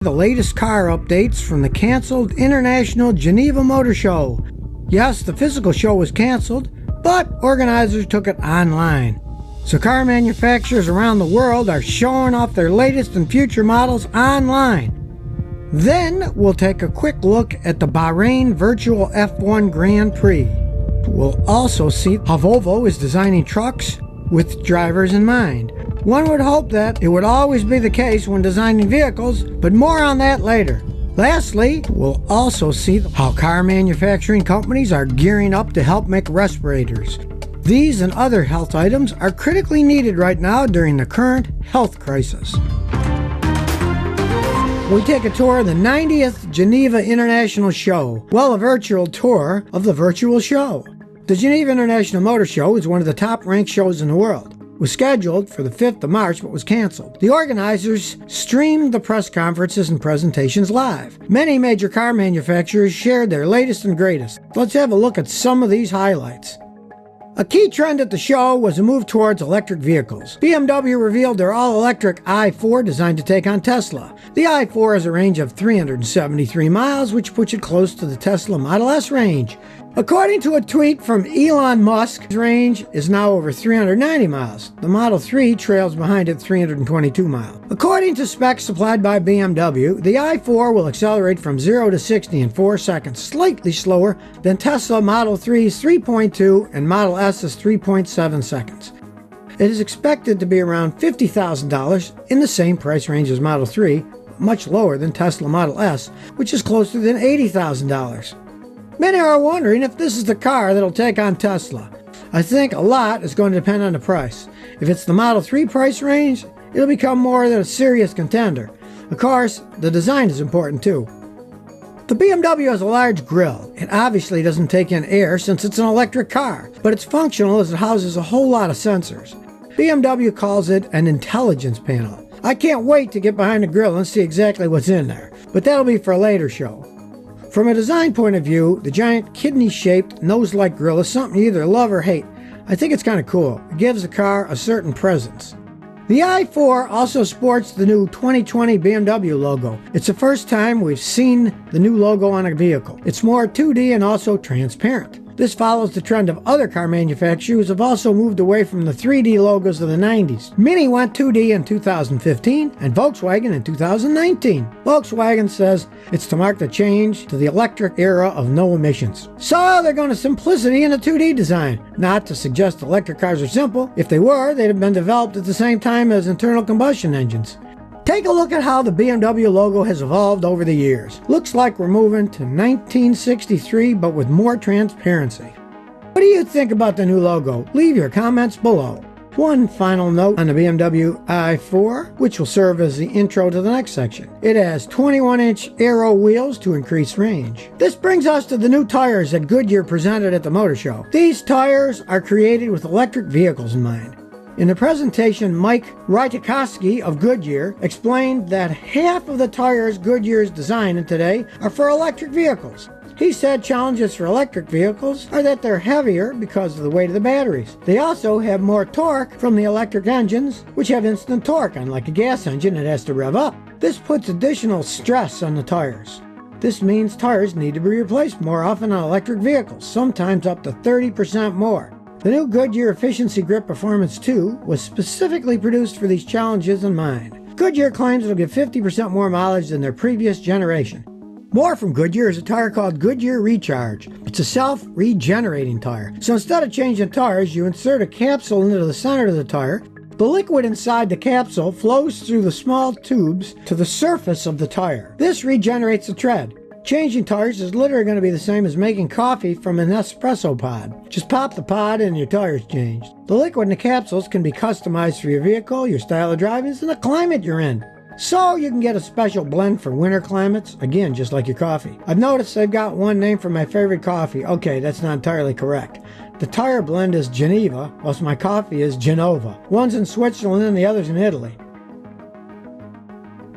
The latest car updates from the canceled International Geneva Motor Show. Yes, the physical show was canceled, but organizers took it online. So car manufacturers around the world are showing off their latest and future models online. Then we'll take a quick look at the Bahrain Virtual F1 Grand Prix. We'll also see how Volvo is designing trucks with drivers in mind. One would hope that it would always be the case when designing vehicles, but more on that later. Lastly, we'll also see how car manufacturing companies are gearing up to help make respirators. These and other health items are critically needed right now during the current health crisis. We take a tour of the 90th Geneva International Show. Well, a virtual tour of the virtual show. The Geneva International Motor Show is one of the top-ranked shows in the world. It was scheduled for the 5th of March but was canceled. The organizers streamed the press conferences and presentations live. Many major car manufacturers shared their latest and greatest. Let's have a look at some of these highlights. A key trend at the show was a move towards electric vehicles. BMW revealed their all-electric i4 designed to take on Tesla. The i4 has a range of 373 miles, which puts it close to the Tesla Model S range. According to a tweet from Elon Musk, his range is now over 390 miles. The Model 3 trails behind at 322 miles. According to specs supplied by BMW, the i4 will accelerate from 0 to 60 in 4 seconds, slightly slower than Tesla Model 3's 3.2 and Model S's 3.7 seconds. It is expected to be around $50,000 in the same price range as Model 3, but much lower than Tesla Model S, which is closer than $80,000. Many are wondering if this is the car that'll take on Tesla. I think a lot is going to depend on the price. If it's the Model 3 price range, it'll become more than a serious contender. Of course, the design is important too. The BMW has a large grille. It obviously doesn't take in air since it's an electric car, but it's functional as it houses a whole lot of sensors. BMW calls it an intelligence panel. I can't wait to get behind the grille and see exactly what's in there, but that'll be for a later show. From a design point of view, the giant kidney-shaped, nose-like grille is something you either love or hate. I think it's kind of cool. It gives the car a certain presence. The i4 also sports the new 2020 BMW logo. It's the first time we've seen the new logo on a vehicle. It's more 2D and also transparent. This follows the trend of other car manufacturers who have also moved away from the 3D logos of the 90s. Mini went 2D in 2015 and Volkswagen in 2019. Volkswagen says it's to mark the change to the electric era of no emissions. So they're going to simplicity in the 2D design. Not to suggest electric cars are simple. If they were, they'd have been developed at the same time as internal combustion engines. Take a look at how the BMW logo has evolved over the years. Looks like we're moving to 1963, but with more transparency. What do you think about the new logo? Leave your comments below. One final note on the BMW i4, which will serve as the intro to the next section. It has 21-inch aero wheels to increase range. This brings us to the new tires that Goodyear presented at the motor show. These tires are created with electric vehicles in mind. In the presentation, Mike Rytikoski of Goodyear explained that half of the tires Goodyear is designing today are for electric vehicles. He said challenges for electric vehicles are that they're heavier because of the weight of the batteries. They also have more torque from the electric engines, which have instant torque, unlike a gas engine that has to rev up. This puts additional stress on the tires. This means tires need to be replaced more often on electric vehicles, sometimes up to 30% more. The new Goodyear Efficiency Grip Performance 2 was specifically produced for these challenges in mind. Goodyear claims it'll give 50% more mileage than their previous generation. More from Goodyear is a tire called Goodyear Recharge. It's a self-regenerating tire. So instead of changing tires, you insert a capsule into the center of the tire. The liquid inside the capsule flows through the small tubes to the surface of the tire. This regenerates the tread. Changing tires is literally going to be the same as making coffee from an espresso pod. Just pop the pod and your tire's changed. The liquid in the capsules can be customized for your vehicle, your style of driving, and the climate you're in. So you can get a special blend for winter climates, again, just like your coffee. I've noticed they've got one name for my favorite coffee. Okay, that's not entirely correct. The tire blend is Geneva, whilst my coffee is Genova. One's in Switzerland and the other's in Italy.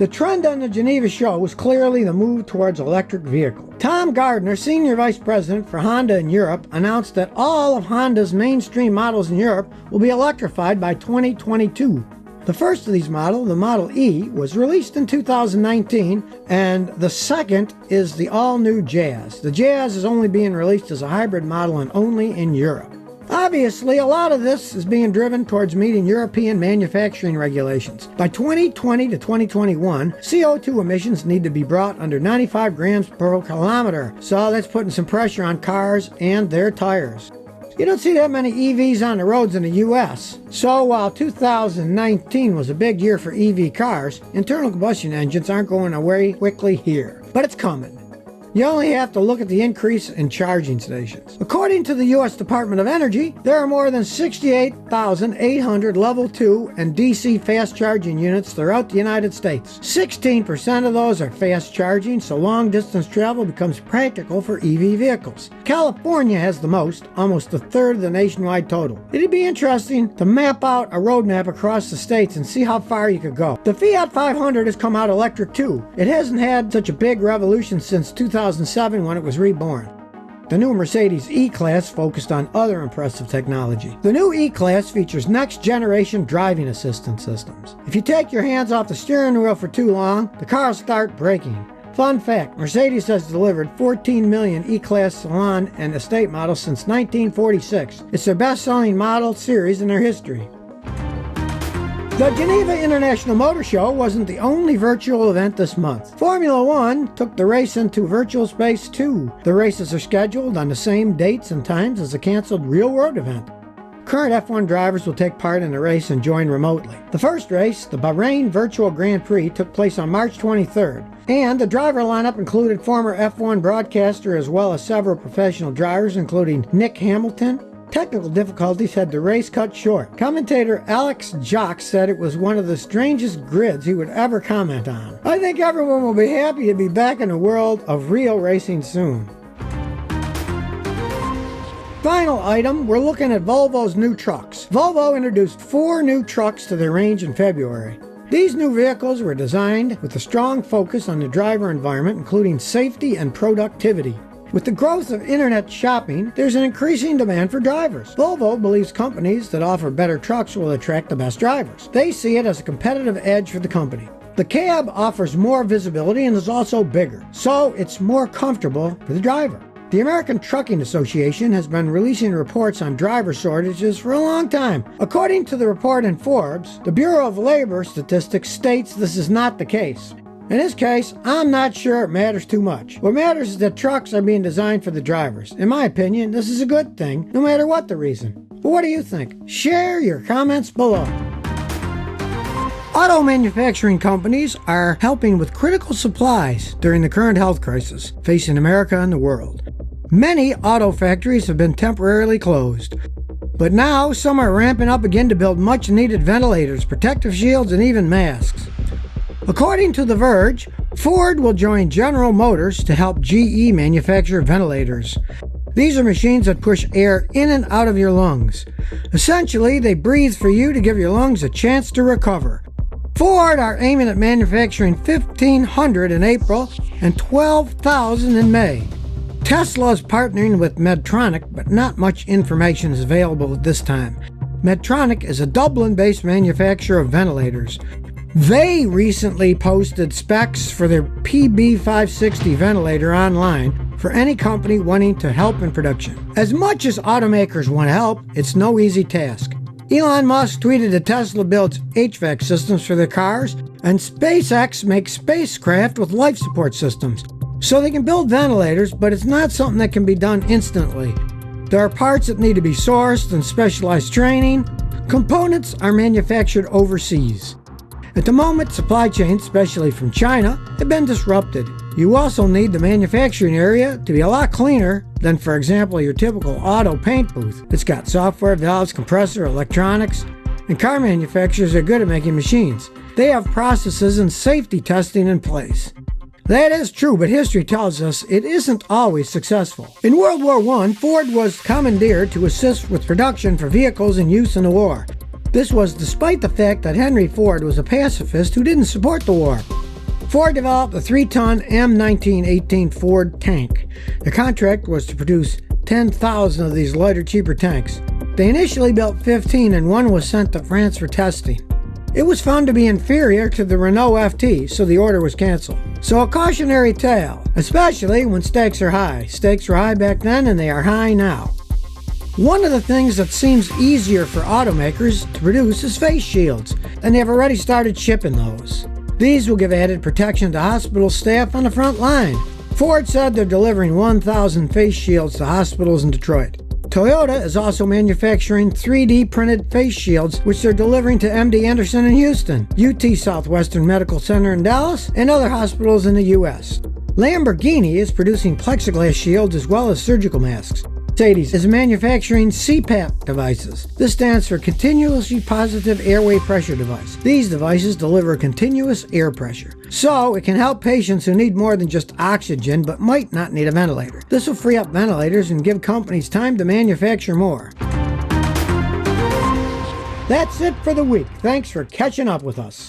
The trend on the Geneva show was clearly the move towards electric vehicle. Tom Gardner, Senior Vice President for Honda in Europe, announced that all of Honda's mainstream models in Europe will be electrified by 2022. The first of these models, the Model E, was released in 2019, and the second is the all-new Jazz. The Jazz is only being released as a hybrid model and only in Europe. Obviously, a lot of this is being driven towards meeting European manufacturing regulations. By 2020 to 2021, CO2 emissions need to be brought under 95 grams per kilometer, so that's putting some pressure on cars and their tires. You don't see that many EVs on the roads in the US. So while 2019 was a big year for EV cars, internal combustion engines aren't going away quickly here. But it's coming. You only have to look at the increase in charging stations. According to the U.S. Department of Energy, there are more than 68,800 Level 2 and DC fast charging units throughout the United States. 16% of those are fast charging, so long-distance travel becomes practical for EV vehicles. California has the most, almost a third of the nationwide total. It'd be interesting to map out a roadmap across the states and see how far you could go. The Fiat 500 has come out electric too. It hasn't had such a big revolution since 2007 when it was reborn. The new Mercedes E-Class focused on other impressive technology. The new E-Class features next-generation driving assistance systems. If you take your hands off the steering wheel for too long, the car will start braking. Fun fact, Mercedes has delivered 14 million E-Class Salon and Estate models since 1946. It's their best-selling model series in their history. The Geneva International Motor Show wasn't the only virtual event this month. Formula One took the race into virtual space too. The races are scheduled on the same dates and times as the canceled real-world event. Current F1 drivers will take part in the race and join remotely. The first race, the Bahrain Virtual Grand Prix, took place on March 23rd, and the driver lineup included former F1 broadcaster as well as several professional drivers, including Nick Hamilton. Technical difficulties had the race cut short. Commentator Alex Jacques said it was one of the strangest grids he would ever comment on. I think everyone will be happy to be back in the world of real racing soon. Final item, we're looking at Volvo's new trucks. Volvo introduced 4 new trucks to their range in February. These new vehicles were designed with a strong focus on the driver environment, including safety and productivity. With the growth of internet shopping, there's an increasing demand for drivers. Volvo believes companies that offer better trucks will attract the best drivers. They see it as a competitive edge for the company. The cab offers more visibility and is also bigger, so it's more comfortable for the driver. The American Trucking Association has been releasing reports on driver shortages for a long time. According to the report in Forbes, the Bureau of Labor Statistics states this is not the case. In this case, I'm not sure it matters too much. What matters is that trucks are being designed for the drivers. In my opinion, this is a good thing, no matter what the reason. But what do you think? Share your comments below. Auto manufacturing companies are helping with critical supplies during the current health crisis facing America and the world. Many auto factories have been temporarily closed, but now some are ramping up again to build much-needed ventilators, protective shields, and even masks. According to The Verge, Ford will join General Motors to help GE manufacture ventilators. These are machines that push air in and out of your lungs. Essentially, they breathe for you to give your lungs a chance to recover. Ford are aiming at manufacturing 1,500 in April and 12,000 in May. Tesla is partnering with Medtronic, but not much information is available at this time. Medtronic is a Dublin-based manufacturer of ventilators. They recently posted specs for their PB560 ventilator online for any company wanting to help in production. As much as automakers want to help, it's no easy task. Elon Musk tweeted that Tesla builds HVAC systems for their cars, and SpaceX makes spacecraft with life support systems. So they can build ventilators, but it's not something that can be done instantly. There are parts that need to be sourced and specialized training. Components are manufactured overseas. At the moment, supply chains, especially from China, have been disrupted. You also need the manufacturing area to be a lot cleaner than, for example, your typical auto paint booth. It's got software, valves, compressor, electronics, and car manufacturers are good at making machines. They have processes and safety testing in place. That is true, but history tells us it isn't always successful. In World War I, Ford was commandeered to assist with production for vehicles in use in the war. This was despite the fact that Henry Ford was a pacifist who didn't support the war. Ford developed a 3-ton M1918 Ford tank. The contract was to produce 10,000 of these lighter, cheaper tanks. They initially built 15 and one was sent to France for testing. It was found to be inferior to the Renault FT, so the order was canceled. So a cautionary tale, especially when stakes are high. Stakes were high back then and they are high now. One of the things that seems easier for automakers to produce is face shields, and they've already started shipping those. These will give added protection to hospital staff on the front line. Ford said they're delivering 1,000 face shields to hospitals in Detroit. Toyota is also manufacturing 3D printed face shields, which they're delivering to MD Anderson in Houston, UT Southwestern Medical Center in Dallas, and other hospitals in the U.S. Lamborghini is producing plexiglass shields as well as surgical masks. Mercedes is manufacturing CPAP devices. This stands for Continuously Positive Airway Pressure Device. These devices deliver continuous air pressure, so it can help patients who need more than just oxygen but might not need a ventilator. This will free up ventilators and give companies time to manufacture more. That's it for the week. Thanks for catching up with us.